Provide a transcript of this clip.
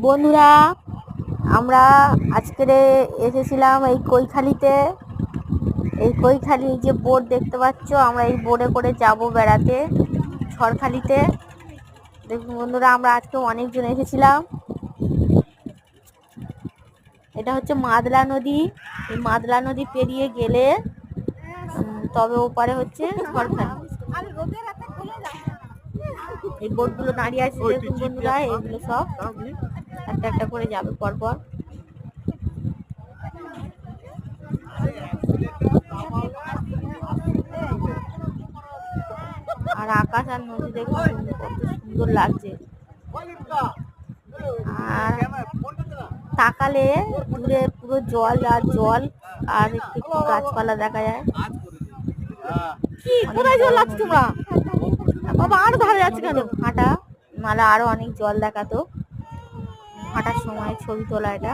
বন্ধুরা, আমরা আজকে এসেছিলাম এই কৈখালিতে। এই কৈখালি যে বোর্ড দেখতে পাচ্ছ, আমরা এই বোর্ডে করে যাব বেড়াতে ঝড়খালিতে। দেখুন বন্ধুরা, আমরা আজকে অনেকজন এসেছিলাম। এটা হচ্ছে মাদলা নদী। এই মাদলা নদী পেরিয়ে গেলে তবে ওপারে হচ্ছে ঝড়খালি। এই বোটগুলো দাঁড়িয়ে আছে দেখুন বন্ধুরা, এইগুলো সব একটা একটা করে যাবে পরপর। আর আকাশ আর নদী দেখুন কত সুন্দর লাগছে। আর তাকালে দূরে পুরো জল আর জল, আর একটু গাছপালা দেখা যায়। কি কোথায় জল লাগছে তোমরা বাবা? আর ধারে যাচ্ছে কেন? হাঁটা নালা আরো অনেক জল দেখাতো হাঁটার সময় ছবি তোলা এটা।